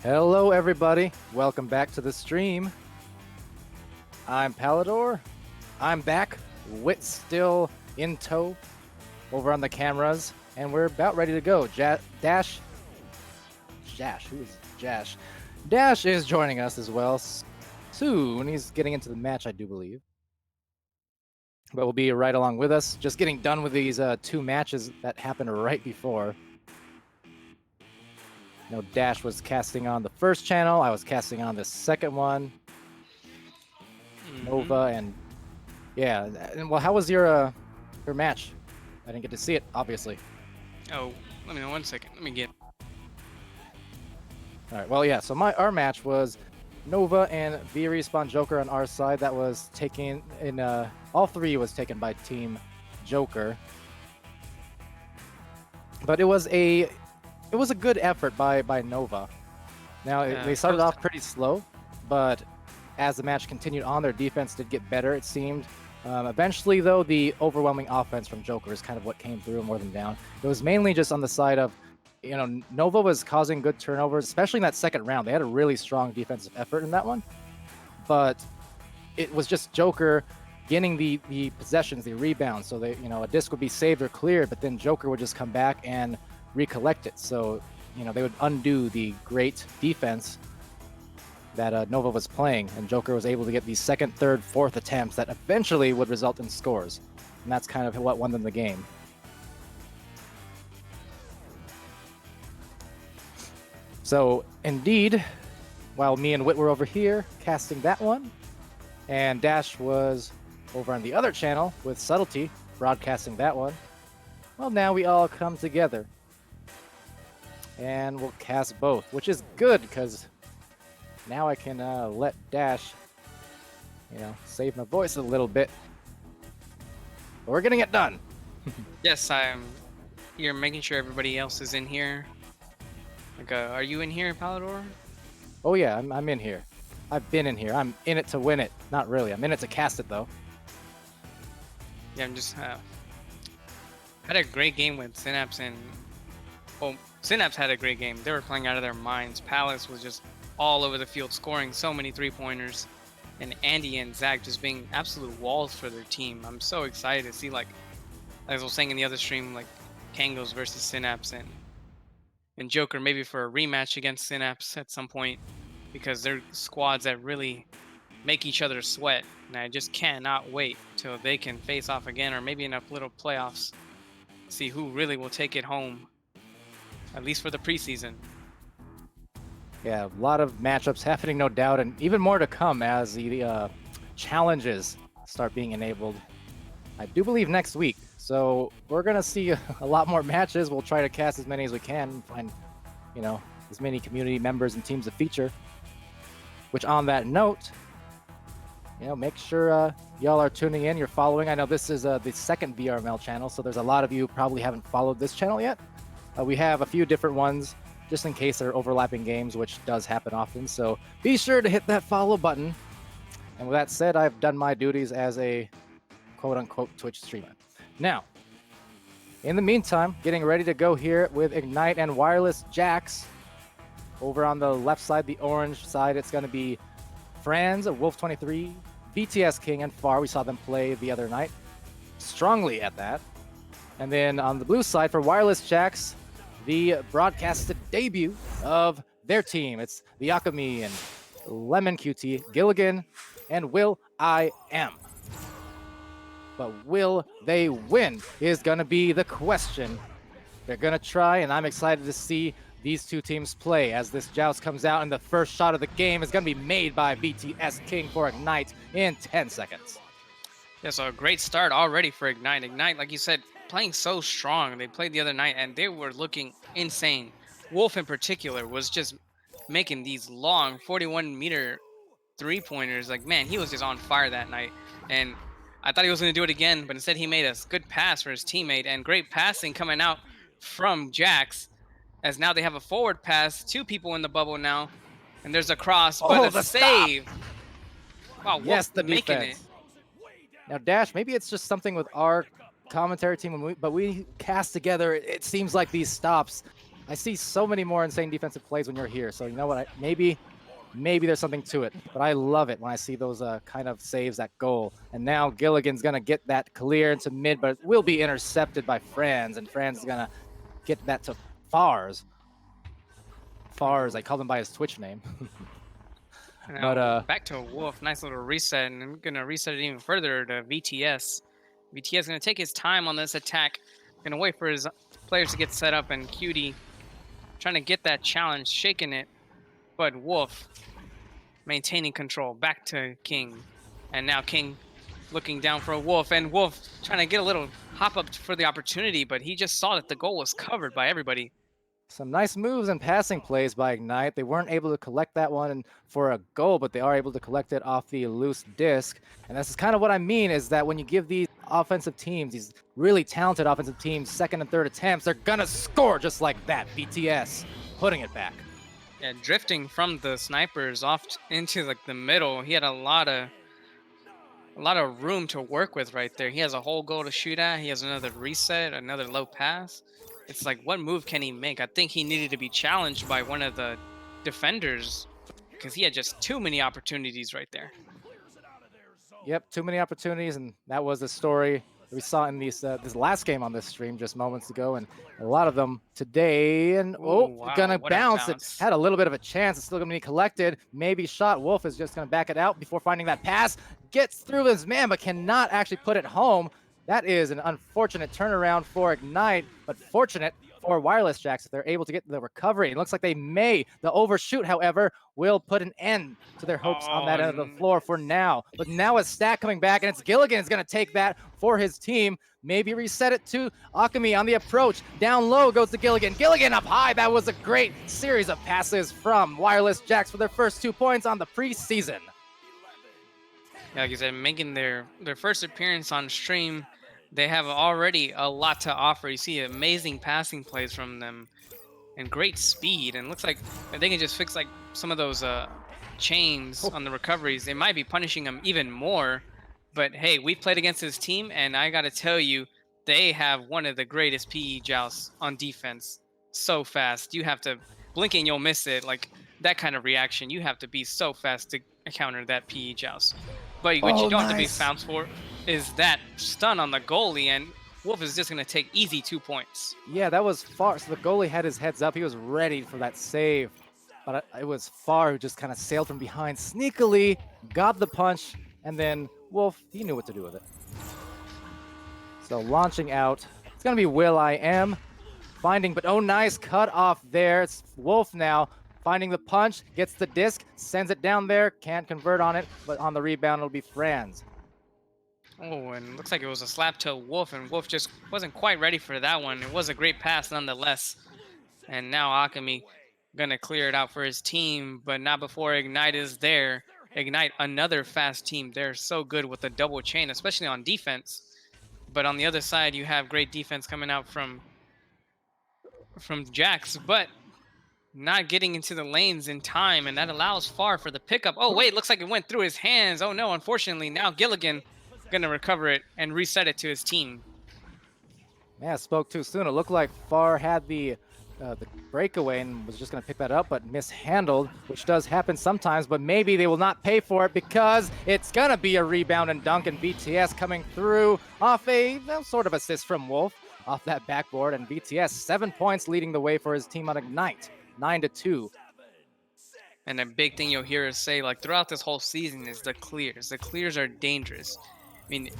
Hello everybody, welcome back to the stream. I'm Palidore. I'm back, wit still in tow, over on the cameras, and we're about ready to go. Dash, who is Jash? Dash is joining us as well soon. He's getting into the match, I do believe. But will be right along with us, just getting done with these two matches that happened right before. Dash was casting on the first channel, I was casting on the second one. Nova and yeah, and well, how was your match? I didn't get to see it, obviously. Oh, let me know 1 second. Let me get. All right, well, yeah. So our match was Nova and VRML Joker on our side. That was taken in. All three was taken by Team Joker, but it was a good effort by Nova. Now they started off pretty slow, but as the match continued on, their defense did get better, it seemed. Eventually, though, the overwhelming offense from Joker is kind of what came through and wore them down. It was mainly just on the side of, Nova was causing good turnovers, especially in that second round. They had a really strong defensive effort in that one. But it was just Joker getting the possessions, the rebounds. So they, a disc would be saved or cleared, but then Joker would just come back and recollect it. So, they would undo the great defense that Nova was playing, and Joker was able to get these second, third, fourth attempts that eventually would result in scores. And that's kind of what won them the game. So, indeed, while me and Wit were over here casting that one, and Dash was over on the other channel with Subtlety broadcasting that one, well, now we all come together. And we'll cast both, which is good, because now I can let Dash, save my voice a little bit. But we're getting it done. Yes, I'm here making sure everybody else is in here. Like, are you in here, Palidore? Oh yeah, I'm in here. I've been in here. I'm in it to win it. Not really. I'm in it to cast it, though. Yeah, I'm just had a great game with Synapse and... Well, Synapse had a great game. They were playing out of their minds. Palace was just all over the field, scoring so many three-pointers. And Andy and Zach just being absolute walls for their team. I'm so excited to see, like as I was saying in the other stream, like Kangos versus Synapse and Joker maybe for a rematch against Synapse at some point, because they're squads that really make each other sweat. And I just cannot wait till they can face off again, or maybe in a little playoffs, see who really will take it home, at least for the preseason. Yeah, a lot of matchups happening, no doubt, and even more to come as the challenges start being enabled. I do believe next week, so we're gonna see a lot more matches. We'll try to cast as many as we can, find, as many community members and teams to feature. Which, on that note, make sure y'all are tuning in. You're following. I know this is the second VRML channel, so there's a lot of you who probably haven't followed this channel yet. We have a few different ones, just in case there are overlapping games, which does happen often. So be sure to hit that follow button. And with that said, I've done my duties as a quote-unquote Twitch streamer. Now, in the meantime, getting ready to go here with Ignite and Wireless Jax. Over on the left side, the orange side, it's going to be Franz, Wolf23, BTS King, and Far. We saw them play the other night. Strongly at that. And then on the blue side for Wireless Jax, the broadcasted debut of their team. It's the Akami and Lemon QT, Gilligan, and Will I Am. But will they win is going to be the question. They're going to try, and I'm excited to see these two teams play as this joust comes out, and the first shot of the game is going to be made by BTS King for Ignite in 10 seconds. Yeah, so a great start already for Ignite. Ignite, like you said, playing so strong. They played the other night, and they were looking insane. Wolf, in particular, was just making these long 41-meter three-pointers. Like, man, he was just on fire that night. And I thought he was going to do it again, but instead he made a good pass for his teammate, and great passing coming out from Jax, as now they have a forward pass, two people in the bubble now, and there's a cross, but a save. Stop. Wow, yes, the making defense. Now, Dash, maybe it's just something with our commentary team, but we cast together. It seems like these stops I see so many more insane defensive plays when you're here. So you know what? Maybe there's something to it. But I love it when I see those kind of saves that goal. And now Gilligan's gonna get that clear into mid, but it will be intercepted by Franz, and Franz is gonna get that to Fars. Fars, I call him by his Twitch name. Now, But back to Wolf. Nice little reset, and I'm gonna reset it even further to VTS. VTS gonna take his time on this attack. Gonna wait for his players to get set up, and Cutie trying to get that challenge, shaking it. But Wolf maintaining control. Back to King, and now King looking down for a Wolf, and Wolf trying to get a little hop up for the opportunity, but he just saw that the goal was covered by everybody. some nice moves and passing plays by Ignite. They weren't able to collect that one for a goal, but they are able to collect it off the loose disc. And this is kind of what I mean, is that when you give these offensive teams, these really talented offensive teams, second and third attempts, they're gonna score just like that. BTS putting it back. Yeah, drifting from the snipers off into like the middle. He had a lot of room to work with right there. He has a whole goal to shoot at. He has another reset, another low pass. It's like, what move can he make? I think he needed to be challenged by one of the defenders because he had just too many opportunities right there. Yep, too many opportunities, and that was the story we saw in this last game on this stream just moments ago, and a lot of them today. And Wow, gonna what a bounce. It bounce. had a little bit of a chance. It's still gonna be collected. Maybe shot. Wolf is just gonna back it out before finding that pass. Gets through his man, but cannot actually put it home. That is an unfortunate turnaround for Ignite, but fortunate for Wireless Jacks if they're able to get the recovery. It looks like they may. The overshoot, however, will put an end to their hopes on that end of the floor for now. But now a stack coming back, and it's Gilligan is going to take that for his team. Maybe reset it to Akami on the approach. Down low goes to Gilligan. Gilligan up high. That was a great series of passes from Wireless Jacks for their first 2 points on the preseason. Yeah, like I said, making their first appearance on stream, they have already a lot to offer. You see amazing passing plays from them and great speed. And looks like if they can just fix like some of those chains on the recoveries, they might be punishing them even more. But hey, we played against this team, and I got to tell you, they have one of the greatest PE jousts on defense. So fast. You have to blink and you'll miss it. Like that kind of reaction, you have to be so fast to counter that PE joust. But what you don't have to be fast for is that stun on the goalie, and Wolf is just going to take easy 2 points. Yeah, that was Far. So the goalie had his heads up. He was ready for that save. But it was Far who just kind of sailed from behind sneakily, got the punch, and then Wolf, he knew what to do with it. So launching out. It's going to be Will.i.am finding, but oh, nice cut off there. It's Wolf now. Finding the punch, gets the disc, sends it down there, can't convert on it, but on the rebound it'll be Franz. Oh, and looks like it was a slap to Wolf, and Wolf just wasn't quite ready for that one. It was a great pass nonetheless. And now Akami gonna clear it out for his team, but not before Ignite is there. Ignite, another fast team. They're so good with the double chain, especially on defense. But on the other side, you have great defense coming out from Jax, but not getting into the lanes in time, and that allows Far for the pickup. Oh wait, looks like it went through his hands. Oh no, unfortunately, now Gilligan gonna recover it and reset it to his team. Yeah, spoke too soon. It looked like Far had the breakaway and was just gonna pick that up, but mishandled, which does happen sometimes, but maybe they will not pay for it because it's gonna be a rebound and dunk, and BTS coming through off a sort of assist from Wolf off that backboard, and BTS 7 points leading the way for his team on Ignite. 9-2. And a big thing you'll hear us say, like throughout this whole season, is the clears. The clears are dangerous. I mean,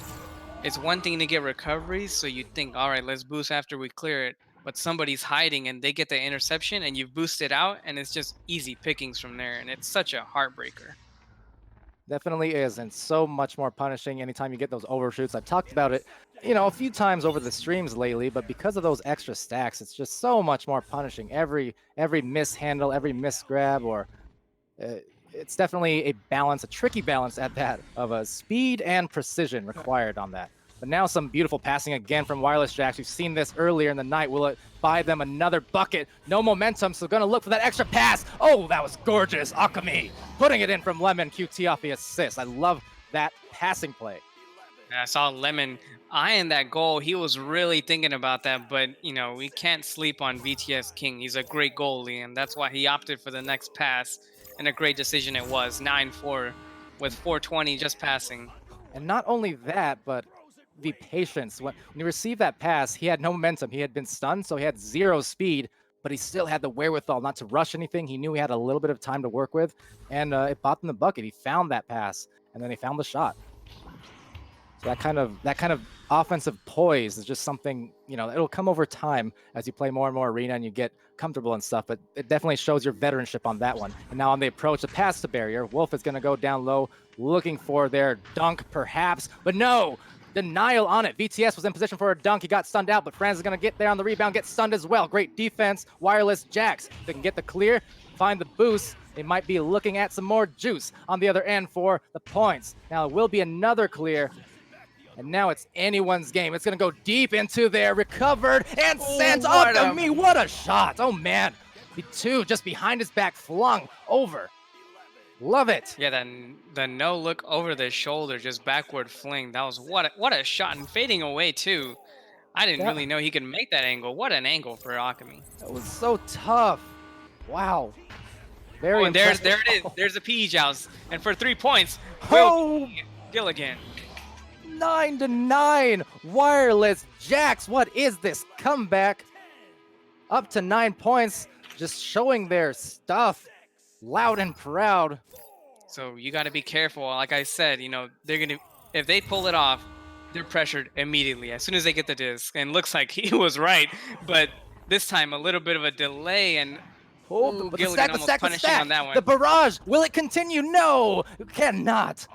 it's one thing to get recoveries, so you think, all right, let's boost after we clear it. But somebody's hiding and they get the interception and you've boosted out, and it's just easy pickings from there. And it's such a heartbreaker. Definitely is, and so much more punishing anytime you get those overshoots. I've talked about it, a few times over the streams lately, but because of those extra stacks, it's just so much more punishing. Every mishandle, every misgrab, or it's definitely a balance, a tricky balance at that, of a speed and precision required on that. But now some beautiful passing again from Wireless Jacks. We've seen this earlier in the night. Will it buy them another bucket? No momentum, so going to look for that extra pass. Oh, that was gorgeous. Akami putting it in from Lemon. QT off the assist. I love that passing play. And I saw Lemon eyeing that goal. He was really thinking about that, but we can't sleep on VTS King. He's a great goalie, and that's why he opted for the next pass. And a great decision it was, 9-4, with 420 just passing. And not only that, but the patience. When he received that pass, he had no momentum. He had been stunned, so he had zero speed, but he still had the wherewithal not to rush anything. He knew he had a little bit of time to work with, and it bought them the bucket. He found that pass, and then he found the shot. So that kind of offensive poise is just something, it'll come over time as you play more and more arena and you get comfortable and stuff, but it definitely shows your veteranship on that one. And now on the approach, the pass to barrier, Wolf is going to go down low, looking for their dunk perhaps, but no, denial on it. VTS was in position for a dunk. He got stunned out, but Franz is going to get there on the rebound, get stunned as well. Great defense, Wireless Jax. They can get the clear, find the boost. They might be looking at some more juice on the other end for the points. Now it will be another clear. And now it's anyone's game. It's going to go deep into there, recovered, and sent up to me. What a shot. Oh, man. The two just behind his back, flung over. Love it. Yeah, then the no look over the shoulder, just backward fling. That was what a shot, and fading away too. I didn't really know he could make that angle. What an angle for Akami. That was so tough. Wow. Very and there impressive. it is. There's a PE joust. And for 3 points, Oh, Gilligan. 9-9. Wireless Jax. What is this comeback? Up to 9 points. Just showing their stuff. Loud and proud. So you got to be careful. Like I said, they're going to, if they pull it off, they're pressured immediately as soon as they get the disc. And looks like he was right. But this time, a little bit of a delay. And Oh, but Gilligan the stack, punishing on that one. The barrage. Will it continue? No, it cannot.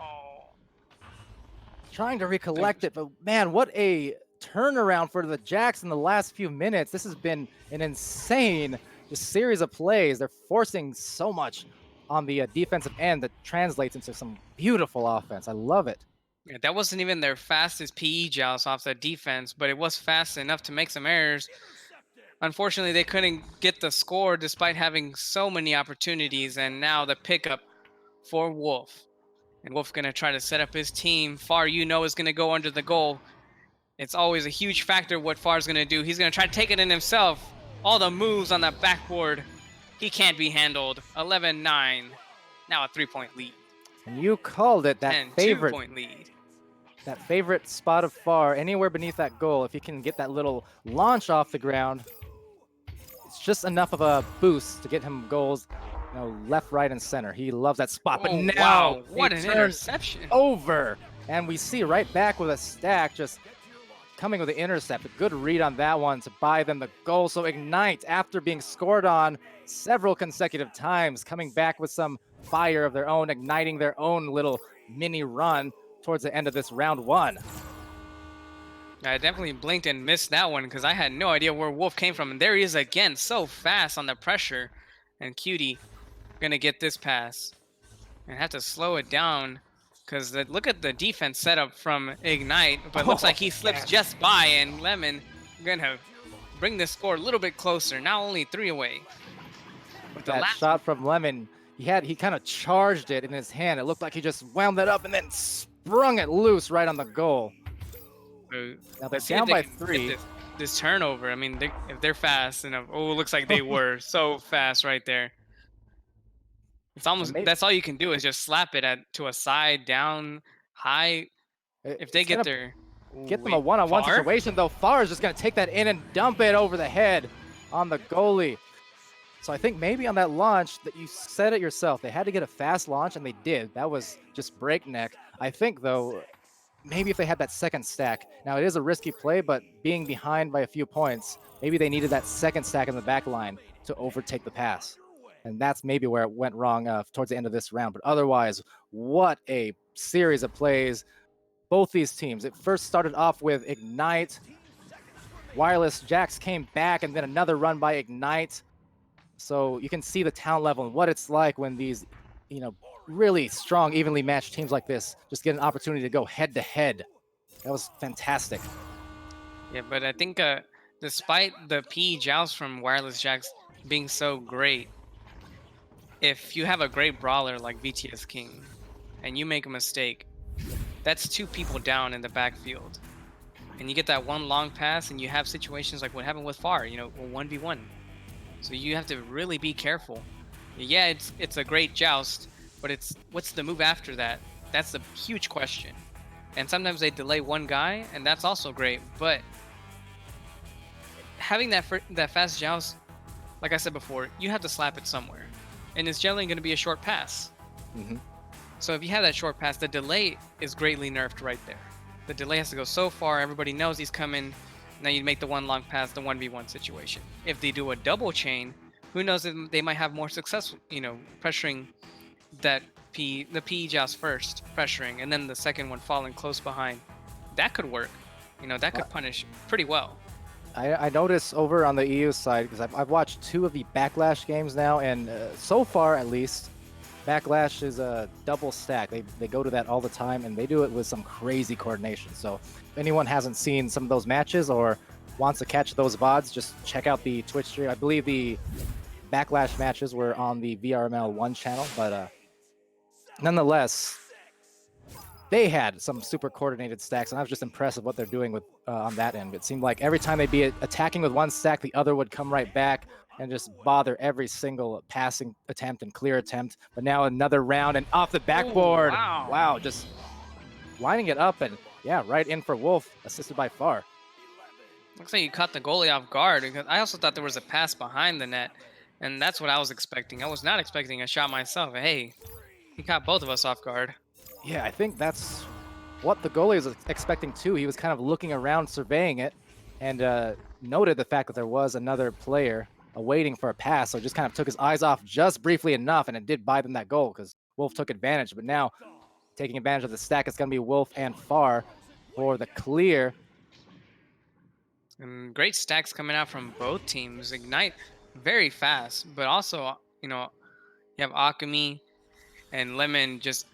Trying to recollect it, but man, what a turnaround for the Jacks in the last few minutes. This has been an insane just series of plays. They're forcing so much on the defensive end that translates into some beautiful offense. I love it. Yeah, that wasn't even their fastest PE joust off the defense, but it was fast enough to make some errors. Unfortunately, they couldn't get the score despite having so many opportunities, and now the pickup for Wolf. And Wolf going to try to set up his team. Far, is going to go under the goal. It's always a huge factor what Far's going to do. He's going to try to take it in himself. All the moves on that backboard. He can't be handled. 11-9. Now a 3-point lead. And you called it that favorite 2-point lead. That favorite spot of Far, anywhere beneath that goal. If he can get that little launch off the ground, it's just enough of a boost to get him goals. Left, right, and center. He loves that spot. But now, wow, what an interception. Over. And we see right back with a stack just coming with the intercept. A good read on that one to buy them the goal. So Ignite, after being scored on several consecutive times, coming back with some fire of their own, igniting their own little mini run towards the end of this round one. I definitely blinked and missed that one because I had no idea where Wolf came from. And there he is again, so fast on the pressure. And Cutie gonna get this pass and have to slow it down because look at the defense setup from Ignite, but looks like he slips just by, and Lemon gonna bring the score a little bit closer. Now only 3 away. With that shot from Lemon, he kind of charged it in his hand. It looked like he just wound that up and then sprung it loose right on the goal. Now they're down by 3. This turnover, I mean, if they're fast enough, it looks like they were so fast right there. It's almost that's all you can do is just slap it to a side, down, high. If they get there, get them a one-on-one situation though. Far is just gonna take that in and dump it over the head on the goalie. So I think maybe on that launch that you said it yourself, they had to get a fast launch and they did. That was just breakneck. I think though, maybe if they had that second stack. Now it is a risky play, but being behind by a few points, maybe they needed that second stack in the back line to overtake the pass. And that's maybe where it went wrong towards the end of this round. But otherwise, what a series of plays. Both these teams. It first started off with Ignite. Wireless Jax came back, and then another run by Ignite. So you can see the talent level and what it's like when these, really strong, evenly matched teams like this just get an opportunity to go head-to-head. That was fantastic. Yeah, but I think despite the PE joust from Wireless Jax being so great, if you have a great brawler like VTS King and you make a mistake, that's 2 people down in the backfield. And you get that one long pass, and you have situations like what happened with Far, you know, a 1v1. So you have to really be careful. Yeah, it's a great joust, but it's what's the move after that? That's the huge question. And sometimes they delay one guy, and that's also great. But having that fast joust, like I said before, you have to slap it somewhere, and it's generally going to be a short pass. Hmm. So if you have that short pass, the delay is greatly nerfed right there. The delay has to go so far, everybody knows he's coming. Now you make the one long pass, the 1v1 situation. If they do a double chain, who knows if they might have more success, you know, pressuring the P joust first, pressuring, and then the second one falling close behind. That could work. You know, that Uh, could punish pretty well. I notice over on the EU side, because I've watched 2 of the Backlash games now, and so far at least, Backlash is a double stack. They go to that all the time, and they do it with some crazy coordination. So if anyone hasn't seen some of those matches or wants to catch those VODs, just check out the Twitch stream. I believe the Backlash matches were on the VRML 1 channel, but nonetheless, they had some super coordinated stacks, and I was just impressed with what they're doing with on that end. It seemed like every time they'd be attacking with one stack, the other would come right back and just bother every single passing attempt and clear attempt. But now another round and off the Oh, backboard. wow. Wow, just lining it up and yeah, right in for Wolf, assisted by Far. Looks like you caught the goalie off guard, because I also thought there was a pass behind the net, and that's what I was expecting. I was not expecting a shot myself. Hey, he caught both of us off guard. Yeah, I think that's what the goalie was expecting too. He was kind of looking around, surveying it, and noted the fact that there was another player waiting for a pass. So just kind of took his eyes off just briefly enough, and it did buy them that goal because Wolf took advantage. But now, taking advantage of the stack, it's going to be Wolf and Far for the clear. And great stacks coming out from both teams. Ignite very fast, but also, you know, you have Akami and Lemon, just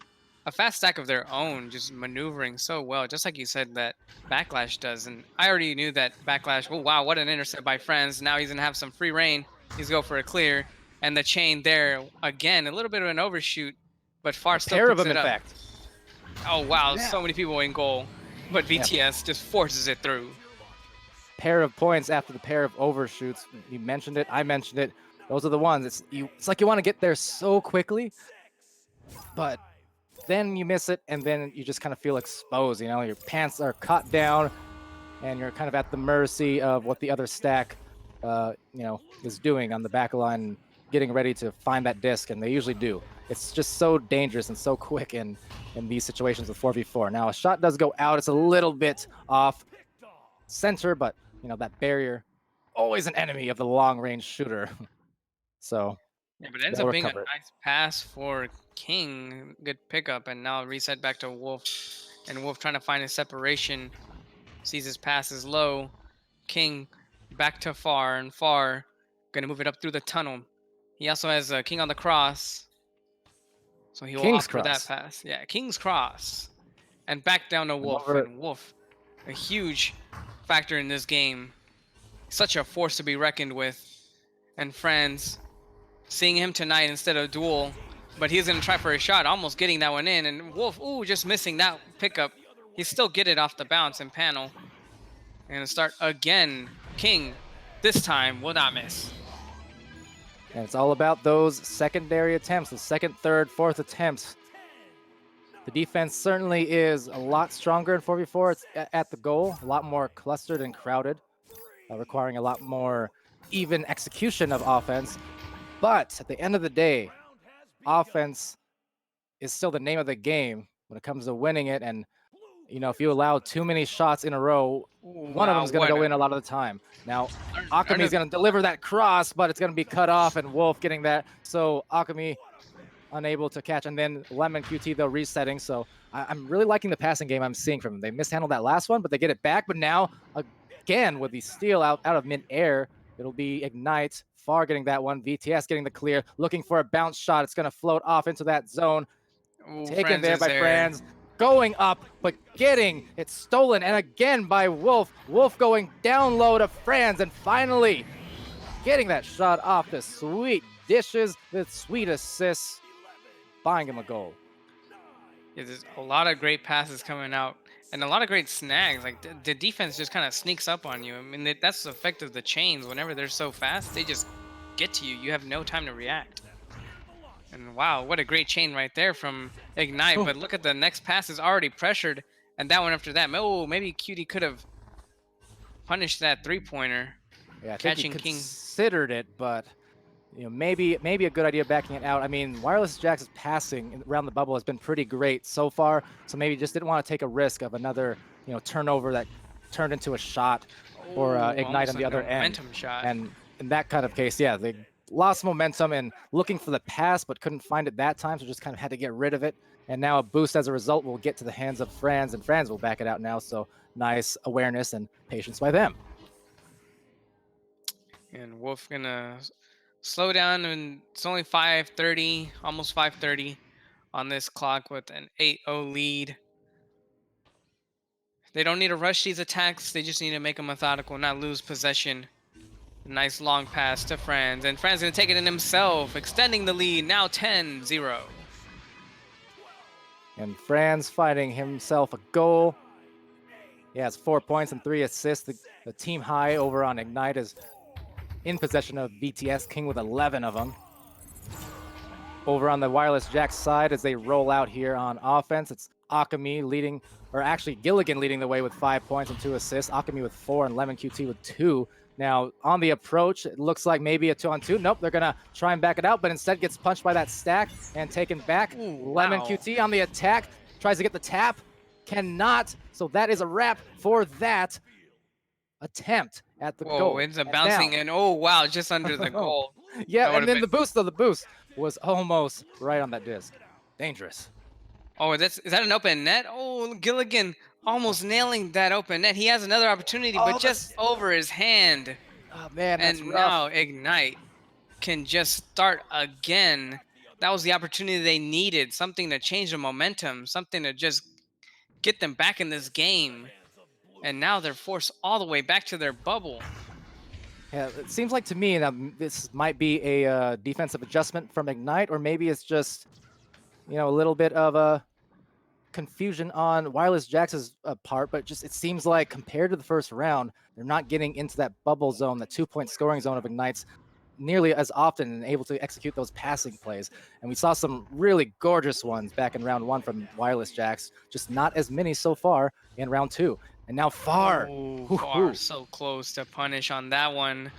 a fast stack of their own, just maneuvering so well, just like you said that Backlash does. And I already knew that Backlash, oh wow, what an intercept by Friends. Now he's gonna have some free reign. He's go for a clear, and the chain there again, a little bit of an overshoot, but Far A still pair of picks them, it in up. fact. Oh wow, Yeah. so many people in goal, but Yeah. VTS just forces it through. Pair of points after the pair of overshoots. You mentioned it. I mentioned it. Those are the ones. It's like you want to get there so quickly, but then you miss it, and then you just kind of feel exposed. You know, your pants are cut down, and you're kind of at the mercy of what the other stack, is doing on the back line, getting ready to find that disc, and they usually do. It's just so dangerous and so quick in these situations with 4v4. Now a shot does go out. It's a little bit off center, but that barrier, always an enemy of the long range shooter. So Yeah, but it ends they'll up being a recover it. nice pass for King. Good pickup, and now reset back to Wolf. And Wolf trying to find his separation. Sees his pass is low. King back to Far, and Far gonna move it up through the tunnel. He also has King on the cross, so he will King's opt for that cross. pass. Yeah, King's cross, and back down to Wolf. Over. And Wolf, a huge factor in this game. Such a force to be reckoned with. And Friends, seeing him tonight instead of Duel, but he's gonna try for a shot, almost getting that one in, and Wolf, ooh, just missing that pickup. He still get it off the bounce and panel. And gonna start again. King, this time will not miss. And it's all about those secondary attempts, the second, third, fourth attempts. The defense certainly is a lot stronger in 4v4. It's at the goal, a lot more clustered and crowded, requiring a lot more even execution of offense. But at the end of the day, offense is still the name of the game when it comes to winning it. And, if you allow too many shots in a row, one of them Wow, is going to what go a in a lot of the time. Now, Arn- Akami is Arnav- going to deliver that cross, but it's going to be cut off, and Wolf getting that. So Akami unable to catch, and then Lemon QT though resetting. So I'm really liking the passing game I'm seeing from them. They mishandled that last one, but they get it back. But now again with the steal out of mid-air, it'll be Ignite. Far getting that one. VTS getting the clear, looking for a bounce shot. It's going to float off into that zone. Ooh, Taken Friends there is by there. Franz. Going up, but getting it stolen. And again by Wolf. Wolf going down low to Franz. And finally getting that shot off the sweet dishes, the sweet assists, buying him a goal. Yeah, there's a lot of great passes coming out and a lot of great snags. Like the defense just kind of sneaks up on you. I mean, that's the effect of the chains. Whenever they're so fast, they just get to you. You have no time to react. And wow, what a great chain right there from Ignite. Oh, But look at the next pass is already pressured. And that one after that. Oh, maybe Cutie could have punished that 3-pointer. yeah, I think he Catching King. considered it, but maybe a good idea backing it out. I mean, Wireless Jack's passing around the bubble has been pretty great so far, so maybe just didn't want to take a risk of another turnover that turned into a shot or Oh, Ignite almost on the like a other end. momentum shot. And in that kind of case, yeah, they lost momentum and looking for the pass, but couldn't find it that time, so just kind of had to get rid of it. And now a boost as a result will get to the hands of Franz, and Franz will back it out now. So nice awareness and patience by them. And Wolf gonna slow down, and it's only 5:30, almost 5:30 on this clock with an 8-0 lead. They don't need to rush these attacks. They just need to make them methodical, not lose possession. Nice long pass to Franz, and Franz gonna take it in himself, extending the lead, now 10-0. And Franz finding himself a goal. He has 4 points and 3 assists. The team high over on Ignite is in possession of BTS King with 11 of them. Over on the Wireless Jack side, as they roll out here on offense, it's Akami leading, or actually Gilligan leading the way with 5 points and 2 assists. Akami with 4 and Lemon QT with 2. Now on the approach, it looks like maybe a 2-on-2. Nope, they're gonna try and back it out, but instead gets punched by that stack and taken back. Ooh, Lemon wow. QT on the attack, tries to get the tap, cannot. So that is a wrap for that attempt at the Whoa, goal. ends up And bouncing, now- and oh wow, just under the goal. yeah, That and then would've the boost was almost right on that disc. Dangerous. Oh, is that an open net? Oh, Gilligan almost nailing that open net. He has another opportunity, Oh, but just over his hand. Oh man, that's And rough. now Ignite can just start again. That was the opportunity they needed, something to change the momentum, something to just get them back in this game. And now they're forced all the way back to their bubble. Yeah, it seems like to me that this might be a defensive adjustment from Ignite, or maybe it's just, a little bit of a confusion on Wireless Jack's part. But just it seems like compared to the first round, they're not getting into that bubble zone, the 2-point scoring zone of Ignite's nearly as often and able to execute those passing plays. And we saw some really gorgeous ones back in round 1 from Wireless Jacks, just not as many so far in round 2. And now Far. Oh, Hoo-hoo. Far so close to punish on that one.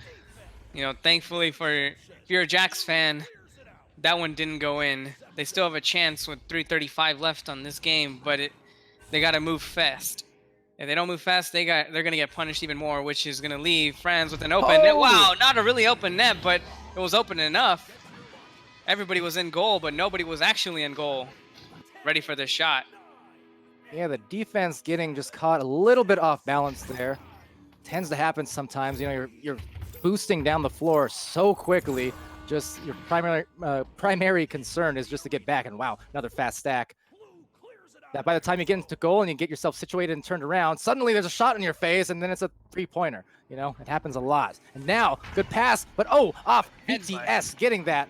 Thankfully if you're a Jax fan, that one didn't go in. They still have a chance with 3:35 left on this game, but they got to move fast. If they don't move fast, they're gonna get punished even more, which is gonna leave Franz with an open net. Wow, not a really open net, but it was open enough. Everybody was in goal, but nobody was actually in goal, ready for the shot. Yeah, the defense getting just caught a little bit off balance there. Tends to happen sometimes. You're boosting down the floor so quickly. Just your primary concern is just to get back. And wow, another fast stack. That by the time you get into goal and you get yourself situated and turned around, suddenly there's a shot in your face, and then it's a 3-pointer. It happens a lot. And now, good pass, but off BTS getting that.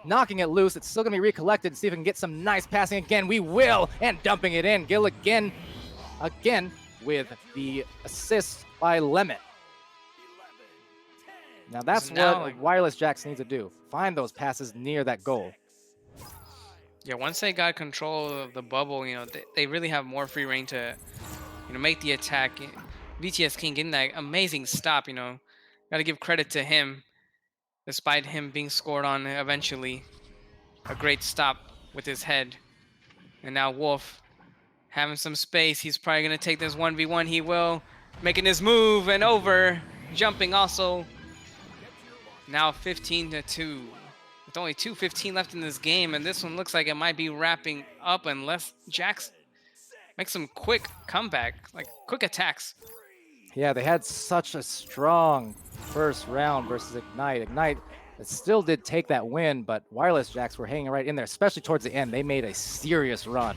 Knocking it loose. It's still going to be recollected. See if we can get some nice passing again. We will. And dumping it in. Gilligan again with the assist by Lemon. Now that's what Wireless Jacks need to do. Find those passes near that goal. Yeah, once they got control of the bubble, they really have more free reign to, make the attack. VTS King getting that amazing stop, got to give credit to him. Despite him being scored on eventually, a great stop with his head. And now Wolf having some space. He's probably going to take this 1v1. He will. Making his move and over. Jumping also. Now 15-2. With only 2:15 left in this game. And this one looks like it might be wrapping up unless Jax makes some quick comeback. Like quick attacks. Yeah, they had such a strong first round versus Ignite. Ignite still did take that win, but Wireless Jacks were hanging right in there, especially towards the end. They made a serious run.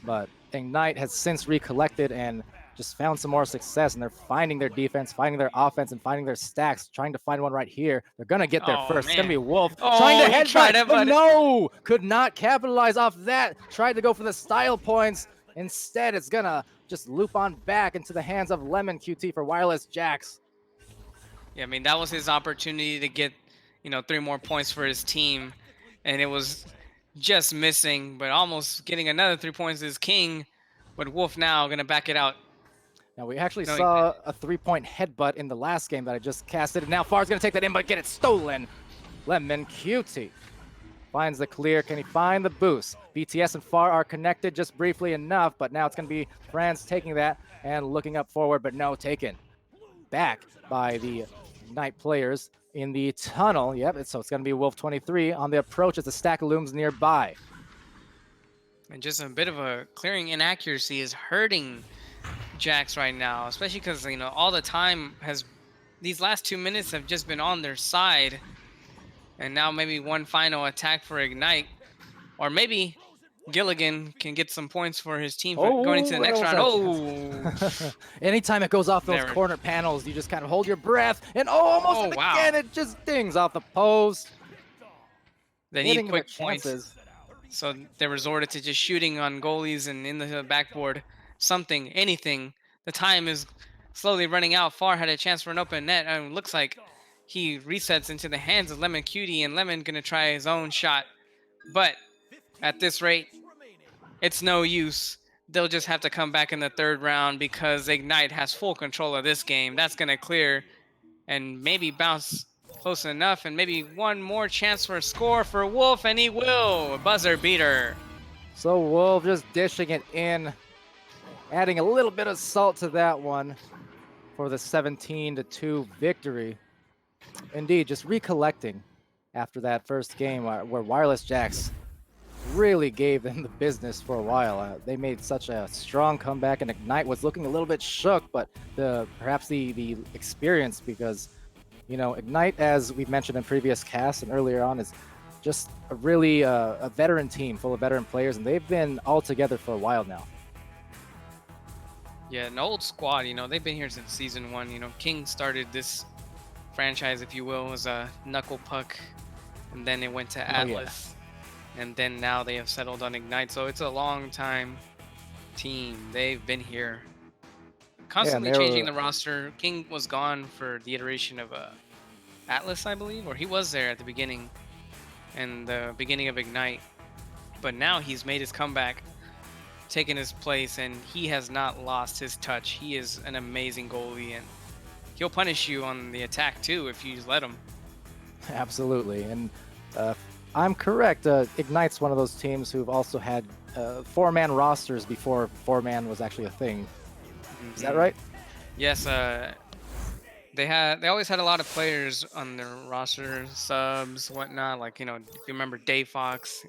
But Ignite has since recollected and just found some more success, and they're finding their defense, finding their offense, and finding their stacks, trying to find one right here. They're going to get there Oh first. It's going to be man. Wolf trying to Oh, he tried headbutt, it, but but no! Could not capitalize off that. Tried to go for the style points. Instead, it's going to just loop on back into the hands of Lemon QT for Wireless Jax. yeah, I mean that was his opportunity to get, 3 more points for his team, and it was just missing, but almost getting another 3 points is King, but Wolf now gonna back it out. Now, we actually No, saw a 3-point headbutt in the last game that I just casted, and now Far's going to take that in, but get it stolen. Lemon Cutie finds the clear. Can he find the boost? BTS and Far are connected just briefly enough, but now it's going to be Franz taking that and looking up forward, but no, taken back by the Knight players in the tunnel. Yep, so it's going to be Wolf 23 on the approach as the stack looms nearby. and just a bit of a clearing inaccuracy is hurting Jax right now, especially because all the time has these last 2 minutes have just been on their side, and now maybe one final attack for Ignite, or maybe Gilligan can get some points for his team for going into the next round. Oh, Anytime it goes off those Never. corner panels, you just kind of hold your breath, and almost Oh, wow. again, it just dings off the post. they Hitting need their quick points, chances. so they resorted to just shooting on goalies and in the backboard, something, anything. The time is slowly running out. Far had a chance for an open net, and it looks like he resets into the hands of Lemon Cutie, and Lemon gonna try his own shot, but at this rate, it's no use. They'll just have to come back in the 3rd round because Ignite has full control of this game. That's going to clear and maybe bounce close enough, and maybe one more chance for a score for Wolf, and he will. A buzzer beater. So Wolf just dishing it in, adding a little bit of salt to that one for the 17-2 victory. Indeed, just recollecting after that first game where Wireless Jax really gave them the business for a while. They made such a strong comeback, and Ignite was looking a little bit shook, but perhaps the experience, because Ignite, as we've mentioned in previous casts and earlier on, is just a really a veteran team full of veteran players, and they've been all together for a while now. Yeah, an old squad. They've been here since season 1. King started this franchise, if you will, as a knuckle puck, and then it went to Atlas. And then now they have settled on Ignite, so it's a long time team. They've been here, constantly changing the roster. King was gone for the iteration of Atlas, I believe, or he was there at the beginning and the beginning of Ignite, but now he's made his comeback, taken his place, and he has not lost his touch. He is an amazing goalie, and he'll punish you on the attack too if you just let him. Absolutely, and I'm correct. Ignite's one of those teams who've also had 4-man rosters before 4-man was actually a thing. Is that right? Yes. They always had a lot of players on their roster, subs, whatnot. Like, if you remember Dave Fox,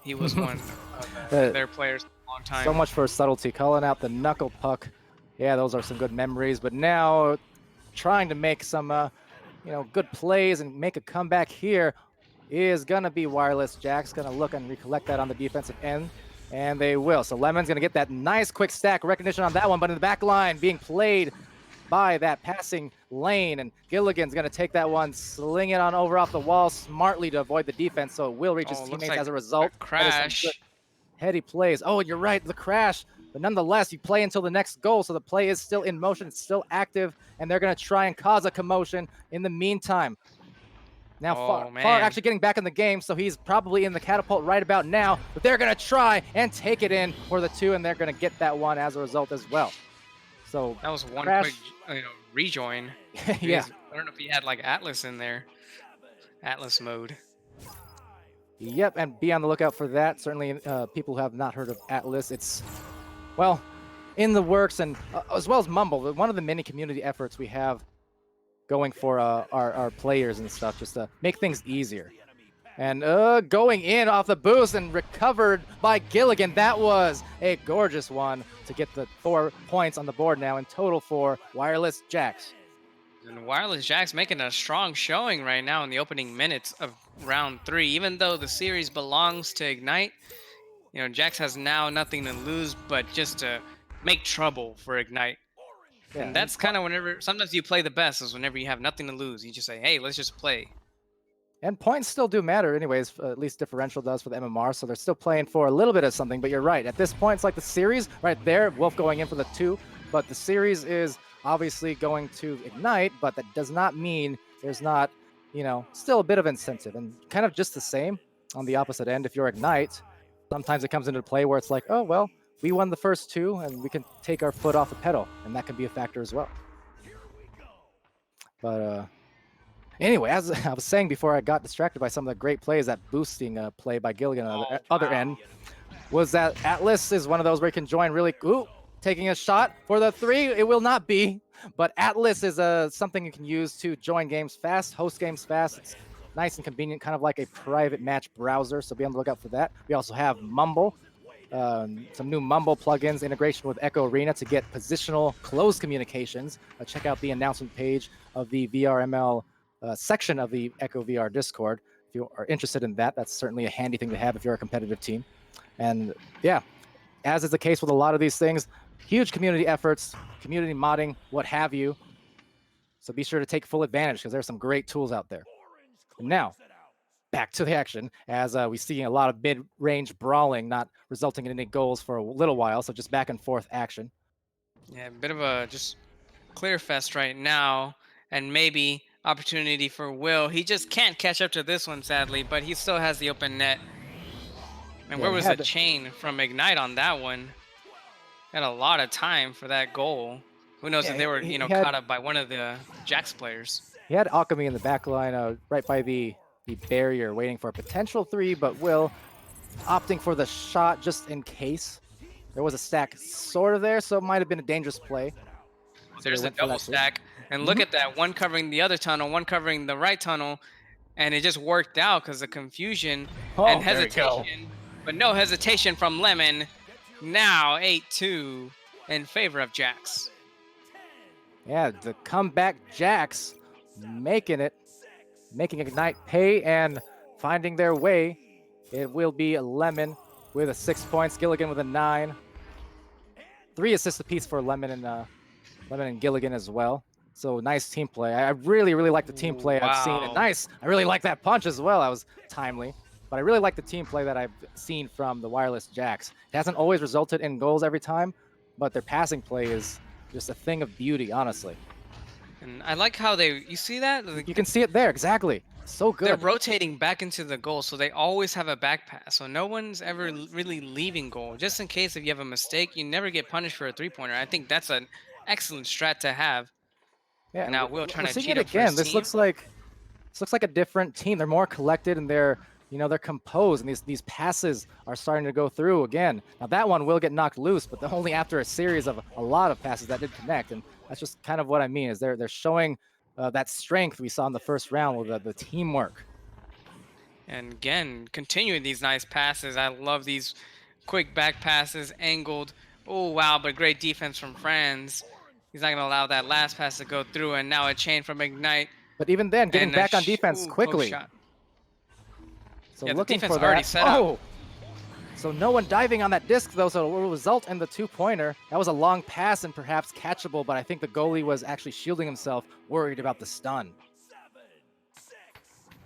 he was one of their players for a long time. So much for subtlety, calling out the knuckle puck. Yeah, those are some good memories. But now, trying to make some good plays and make a comeback here is going to be Wireless Jax. Going to look and recollect that on the defensive end, and they will. So Lemon's going to get that nice quick stack recognition on that one, but in the back line being played by that passing lane, and Gilligan's going to take that one, sling it on over off the wall smartly to avoid the defense, so it will reach his teammates as a result. Crash. Heady plays. Oh, you're right, the crash. But nonetheless, you play until the next goal, so the play is still in motion, it's still active, and they're going to try and cause a commotion in the meantime. Now, Far actually getting back in the game, so he's probably in the catapult right about now. But they're going to try and take it in for the 2, and they're going to get that one as a result as well. So that was one quick rejoin. Yeah. I don't know if he had like Atlas in there. Atlas mode. Yep, and be on the lookout for that. Certainly, people who have not heard of Atlas, it's, well, in the works, and as well as Mumble, one of the many community efforts we have going for our players and stuff, just to make things easier. And going in off the boost and recovered by Gilligan. That was a gorgeous one to get the 4 points on the board now in total for Wireless Jax. And Wireless Jax making a strong showing right now in the opening minutes of round 3. Even though the series belongs to Ignite, Jax has now nothing to lose but just to make trouble for Ignite. Yeah, And that's kind of whenever sometimes you play the best is whenever you have nothing to lose. You just say, hey, let's just play. and points still do matter anyways, at least differential does for the MMR, so they're still playing for a little bit of something, but you're right. At this point, it's like the series right there, Wolf going in for the 2, but the series is obviously going to Ignite, but that does not mean there's not, still a bit of incentive, and kind of just the same on the opposite end. If you're Ignite, sometimes it comes into play where it's like, oh, well, we won the first 2, and we can take our foot off the pedal, and that can be a factor as well. But, anyway, as I was saying before I got distracted by some of the great plays, that boosting play by Gilligan on the other end, was that Atlas is one of those where you can join really, taking a shot for the 3. It will not be, but Atlas is something you can use to join games fast, host games fast. It's nice and convenient, kind of like a private match browser, so be on the lookout for that. We also have Mumble, some new Mumble plugins, integration with Echo Arena to get positional closed communications. Check out the announcement page of the VRML section of the Echo VR Discord. If you are interested in that, that's certainly a handy thing to have if you're a competitive team. And yeah, as is the case with a lot of these things, huge community efforts, community modding, what have you. So be sure to take full advantage because there's some great tools out there. And now, back to the action, as we see a lot of mid-range brawling, not resulting in any goals for a little while, so just back and forth action. Yeah, a bit of a just clear fest right now, and maybe opportunity for Will. He just can't catch up to this one, sadly, but he still has the open net. And Yeah, where he was the had chain from Ignite on that one? Had a lot of time for that goal. Who knows yeah, if they were, he caught had up by one of the Jax players. he had Alchemy in the back line, right by the barrier, waiting for a potential 3, but Will opting for the shot just in case. There was a stack sort of there, so it might have been a dangerous play. So There's they a went for double that too. stack, and look at that, one covering the other tunnel, one covering the right tunnel, and it just worked out because of confusion and Oh, there we go. hesitation, but no hesitation from Lemon. Now 8-2 in favor of Jax. Yeah, the comeback Jax making Ignite pay and finding their way. It will be Lemon with a 6 points, Gilligan with a 9. 3 assists apiece for Lemon and Gilligan as well. So nice team play. I really, really like the team play I've seen. And Wow. nice. I really like that punch as well. That was timely. But I really like the team play that I've seen from the wireless Jax. It hasn't always resulted in goals every time, but their passing play is just a thing of beauty, honestly. And I like how you see that? You can see it there, exactly. So They're good. rotating back into the goal, so they always have a back pass. So no one's ever really leaving goal. Just in case if you have a mistake, you never get punished for a 3-pointer. I think that's an excellent strat to have. Yeah, And and now Will trying we're to seeing cheat it up for again. his team. This looks like a different team. They're more collected and they're composed, and these passes are starting to go through again. Now that one will get knocked loose, but only after a series of a lot of passes that did connect, and that's just kind of what I mean. Is they're showing that strength we saw in the first round with the teamwork. And again, continuing these nice passes. I love these quick back passes, angled. Oh, wow, but great defense from Franz. He's not going to allow that last pass to go through. And now a chain from Ignite. But even then, getting And back on defense close quickly. shot. So Yeah, the looking defense for that. already set up. Oh, so no one diving on that disc though, so it will result in the 2-pointer. That was a long pass and perhaps catchable, but I think the goalie was actually shielding himself, worried about the stun.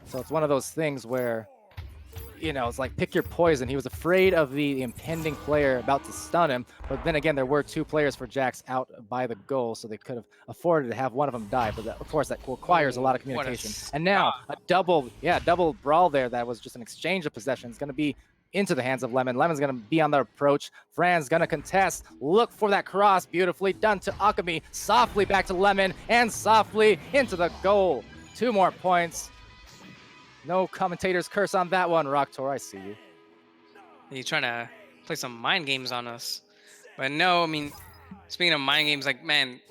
So it's one of those things where, it's like pick your poison. He was afraid of the impending player about to stun him, but then again, there were 2 players for Jax out by the goal, so they could have afforded to have one of them die, but of course that requires a lot of communication. And now a double brawl there that was just an exchange of possession. It's going to be into the hands of Lemon. Lemon's going to be on the approach. Fran's going to contest. Look for that cross. Beautifully done to Akami. Softly back to Lemon and softly into the goal. 2 more points. No commentator's curse on that one, Rocktor. I see you. He's trying to play some mind games on us. But no, I mean, speaking of mind games, like, man,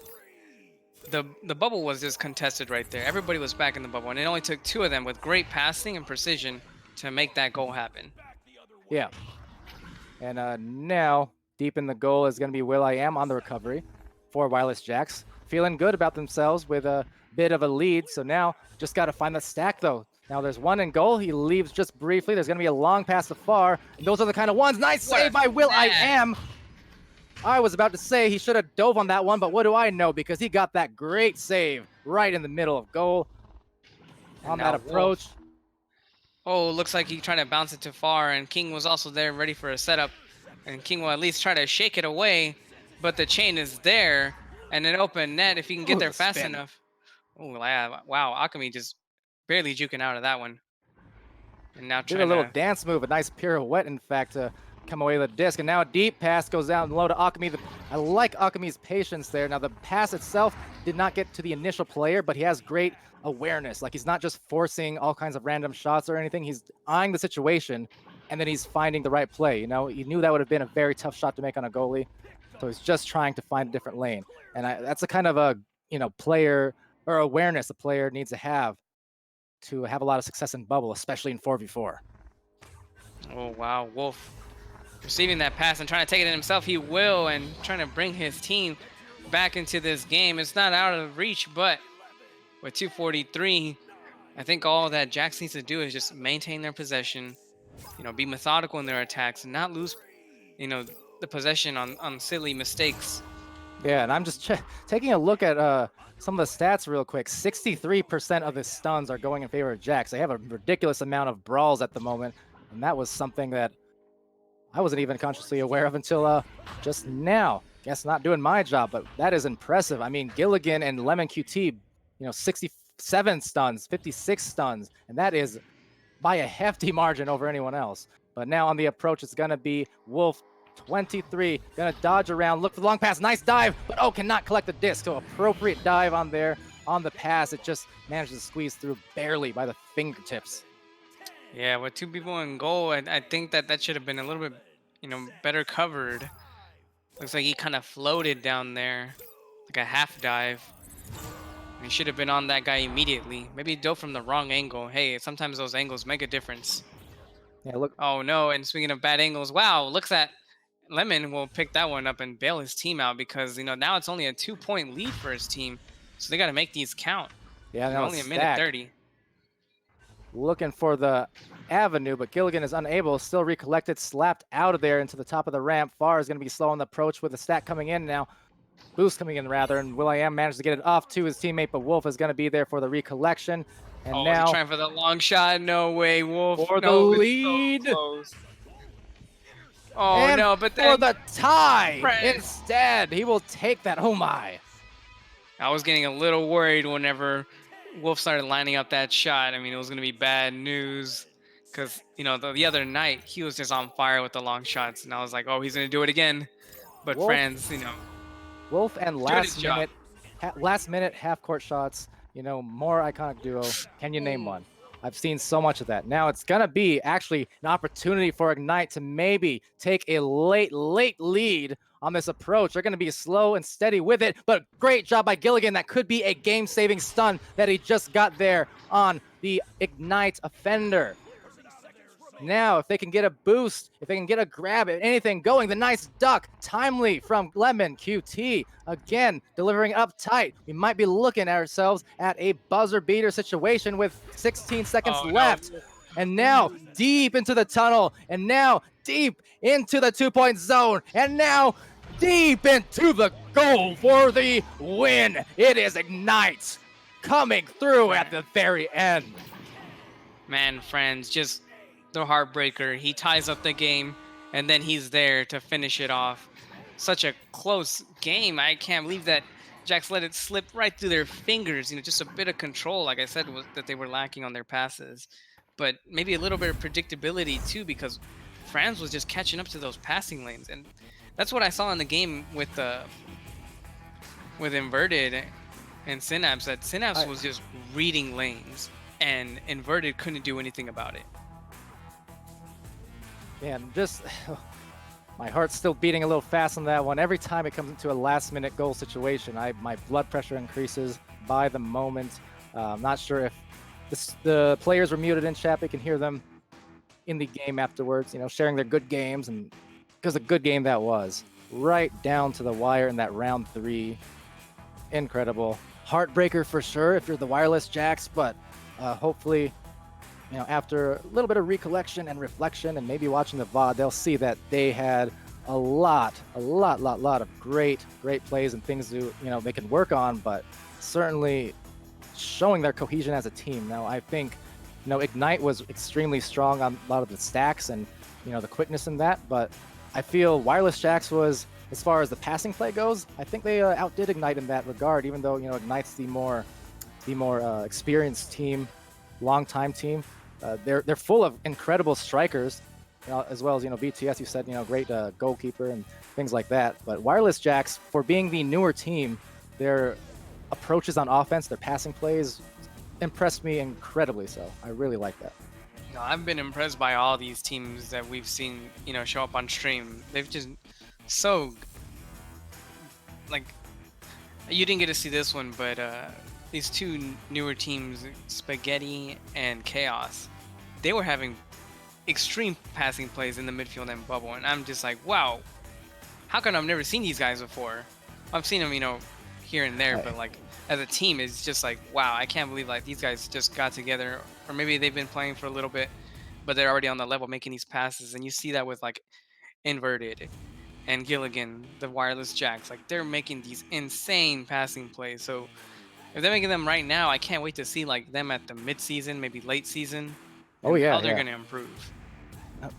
the bubble was just contested right there. Everybody was back in the bubble, and it only took 2 of them with great passing and precision to make that goal happen. Yeah. And now, deep in the goal is going to be will.i.am on the recovery for wireless Jax. Feeling good about themselves with a bit of a lead. So now, just got to find the stack, though. Now there's one in goal. He leaves just briefly. There's going to be a long pass to far. And those are the kind of ones. Nice save by will.i.am. I was about to say he should have dove on that one, but what do I know? Because he got that great save right in the middle of goal And on that now approach. Wolf. Oh, looks like he tried to bounce it too far, and King was also there ready for a setup. And King will at least try to shake it away, but the chain is there, and an open net if he can get Ooh, there the fast spin. enough. Oh, yeah, wow, Akami just barely juking out of that one. And now Did a trying little to. dance move, a nice pirouette, in fact, to come away with the disc. And now a deep pass goes out and low to Akami. I like Akami's patience there. Now, the pass itself did not get to the initial player, but he has great awareness. Like, he's not just forcing all kinds of random shots or anything. He's eyeing the situation, and then he's finding the right play. You know, he knew that would have been a very tough shot to make on a goalie. So he's just trying to find a different lane. And that's a kind of a, player or awareness a player needs to have a lot of success in bubble, especially in 4v4. Oh, wow, Wolf receiving that pass and trying to take it in himself. He will, and trying to bring his team back into this game. It's not out of reach, but with 2:43, I think all that Jax needs to do is just maintain their possession, be methodical in their attacks and not lose, the possession on silly mistakes. Yeah, and I'm just taking a look at some of the stats real quick. 63% of his stuns are going in favor of Jax. They have a ridiculous amount of brawls at the moment, and that was something that I wasn't even consciously aware of until just now. Guess not doing my job, but that is impressive. I mean, Gilligan and Lemon QT, 67 stuns, 56 stuns, and that is by a hefty margin over anyone else. But now on the approach, it's going to be Wolf 23, going to dodge around, look for the long pass, nice dive, but cannot collect the disc. So appropriate dive on there on the pass. It just manages to squeeze through barely by the fingertips. Yeah, with two people in goal, I think that should have been a little bit, better covered. Looks like he kind of floated down there, like a half dive. He should have been on that guy immediately. Maybe he dove from the wrong angle. Hey, sometimes those angles make a difference. Yeah, look. Oh no, and speaking of bad angles, wow, looks at Lemon will pick that one up and bail his team out because, now it's only a 2-point lead for his team. So they got to make these count. Yeah, now Only a minute 30. Looking for the avenue, but Gilligan is unable. Still recollected, slapped out of there into the top of the ramp. Farr is going to be slow on the approach with the stack coming in now. Boost coming in rather, and will.i.am managed to get it off to his teammate, but Wolf is going to be there for the recollection. And now trying for the long shot. No way, Wolf. for the no, lead. So close. Oh and no, but for then the tie Fred. instead, he will take that. Oh my! I was getting a little worried whenever Wolf started lining up that shot. I mean, it was going to be bad news because, the other night he was just on fire with the long shots, and I was like, oh, he's going to do it again. But Wolf, friends, Wolf and last minute half court shots. More iconic duo. Can you name one? I've seen so much of that. Now it's gonna be actually an opportunity for Ignite to maybe take a late lead on this approach. They're gonna be slow and steady with it, but great job by Gilligan. That could be a game-saving stun that he just got there on the Ignite offender. Now, if they can get a boost, if they can get a grab, anything going, the nice duck, timely from Lemon QT. Again, delivering up tight. We might be looking at ourselves at a buzzer beater situation with 16 seconds left. No. And now, deep into the tunnel. And now, deep into the 2-point zone. And now, deep into the goal for the win. It is Ignite coming through at the very end. Man, friends, just the heartbreaker. He ties up the game, and then he's there to finish it off. Such a close game. I can't believe that Jax let it slip right through their fingers. Just a bit of control, like I said, was that they were lacking on their passes. But maybe a little bit of predictability, too, because Franz was just catching up to those passing lanes. And that's what I saw in the game with Inverted and Synapse, that Synapse was just reading lanes, and Inverted couldn't do anything about it. Man, just my heart's still beating a little fast on that one. Every time it comes into a last-minute goal situation, my blood pressure increases by the moment. I'm not sure if the players were muted in chat. We can hear them in the game afterwards, sharing their good games, and because a good game that was. Right down to the wire in that round 3. Incredible. Heartbreaker for sure if you're the wireless Jax, but hopefully, after a little bit of recollection and reflection and maybe watching the VOD, they'll see that they had lot of great plays and things they can work on, but certainly showing their cohesion as a team. Now, I think, Ignite was extremely strong on a lot of the stacks and, the quickness in that, but I feel Wireless Jacks was, as far as the passing play goes, I think they outdid Ignite in that regard, even though, Ignite's the more experienced team, long-time team. They're full of incredible strikers, as well as, BTS, you said, great goalkeeper and things like that. But Wireless Jacks, for being the newer team, their approaches on offense, their passing plays, impressed me incredibly. So I really like that. No, I've been impressed by all these teams that we've seen, show up on stream. They've just so like you didn't get to see this one, but these two newer teams, Spaghetti and Chaos, they were having extreme passing plays in the midfield and bubble, and I'm just like, wow, how come I've never seen these guys before? I've seen them, here and there, but like as a team, it's just like, wow, I can't believe like these guys just got together, or maybe they've been playing for a little bit, but they're already on the level making these passes, and you see that with like Inverted and Gilligan, the Wireless Jacks, like they're making these insane passing plays. So if they're making them right now, I can't wait to see like them at the mid-season, maybe late season, Oh and yeah, how they're yeah. going to improve.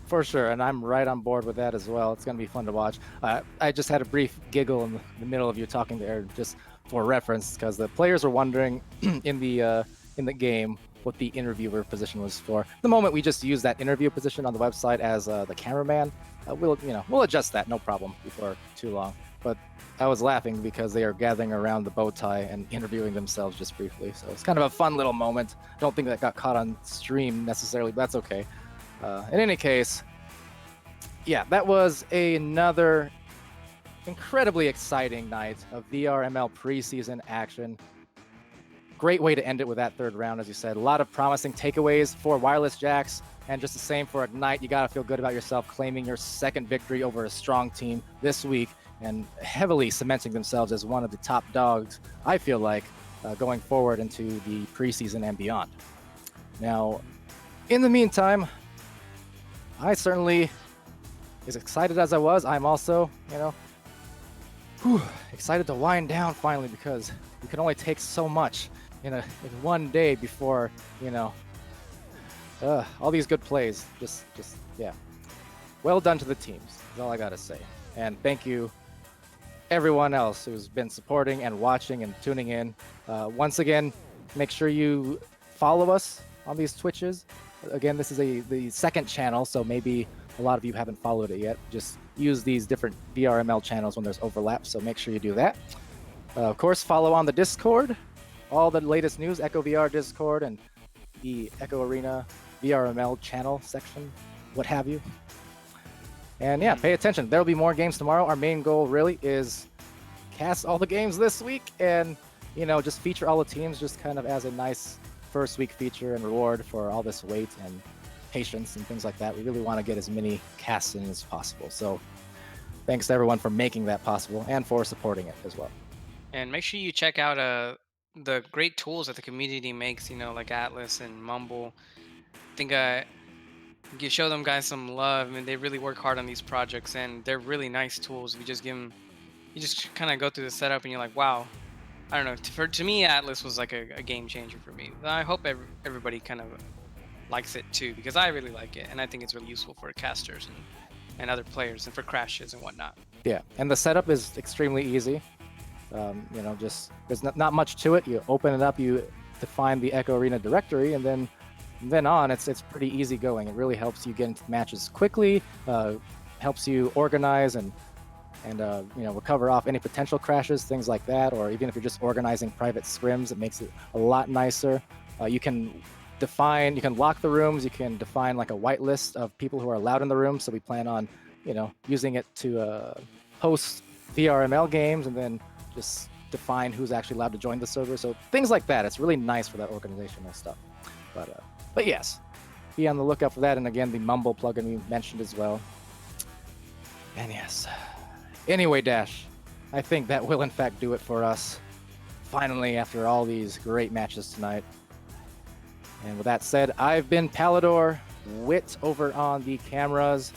For sure, and I'm right on board with that as well. It's going to be fun to watch. I just had a brief giggle in the middle of you talking there, just for reference, because the players were wondering in the game what the interviewer position was for. The moment we just use that interview position on the website as the cameraman, we'll adjust that, no problem, before too long. But I was laughing because they are gathering around the bow tie and interviewing themselves just briefly. So it's kind of a fun little moment. Don't think that got caught on stream necessarily, but that's okay. In any case, yeah, that was another incredibly exciting night of VRML preseason action. Great way to end it with that third round, as you said. A lot of promising takeaways for Wireless Jacks, and just the same for Ignite. You got to feel good about yourself claiming your second victory over a strong team this week and heavily cementing themselves as one of the top dogs, I feel like, going forward into the preseason and beyond. Now, in the meantime, I certainly, as excited as I was, I'm also, excited to wind down finally, because we can only take so much in one day before, all these good plays. Just yeah. Well done to the teams, is all I gotta say. And thank you, everyone else who's been supporting and watching and tuning in. Once again, make sure you follow us on these Twitches. Again, this is the second channel, so maybe a lot of you haven't followed it yet. Just use these different VRML channels when there's overlap, so make sure you do that. Of course, follow on the Discord. All the latest news, Echo VR Discord and the Echo Arena VRML channel section, what have you. And yeah, pay attention. There'll be more games tomorrow. Our main goal really is cast all the games this week and, just feature all the teams just kind of as a nice first week feature and reward for all this wait and patience and things like that. We really want to get as many casts in as possible. So thanks to everyone for making that possible and for supporting it as well. And make sure you check out the great tools that the community makes, like Atlas and Mumble. I think you show them guys some love. I mean, they really work hard on these projects, and they're really nice tools. You just kind of go through the setup, and you're like, wow. I don't know. To me, Atlas was like a game changer for me. I hope everybody kind of likes it too, because I really like it, and I think it's really useful for casters and other players, and for crashes and whatnot. Yeah, and the setup is extremely easy. Just there's not much to it. You open it up, you define the Echo Arena directory, and then on, it's pretty easy going. It really helps you get into matches quickly, helps you organize and recover off any potential crashes, things like that. Or even if you're just organizing private scrims, it makes it a lot nicer. You can lock the rooms. You can define like a whitelist of people who are allowed in the room. So we plan on, using it to host VRML games and then just define who's actually allowed to join the server. So things like that. It's really nice for that organizational stuff. But yes, be on the lookout for that. And again, the Mumble plugin we mentioned as well. And yes. Anyway, Dash, I think that will in fact do it for us. Finally, after all these great matches tonight. And with that said, I've been Palidore, Wit over on the cameras.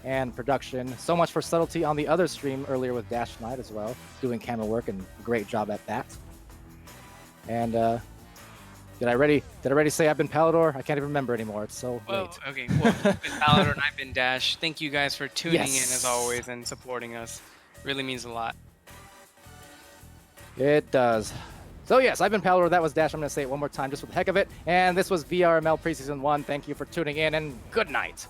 and production. So much for subtlety on the other stream earlier with Dash Knight as well, doing camera work and great job at that. And did I already say I've been Palidore? I can't even remember anymore. It's so late. Okay. Well, you've been Palidore and I've been Dash. Thank you guys for tuning in as Yes. always and supporting us. Really means a lot. It does. So yes, I've been Palidore. That was Dash. I'm going to say it one more time just for the heck of it. And this was VRML Preseason 1. Thank you for tuning in, and good night.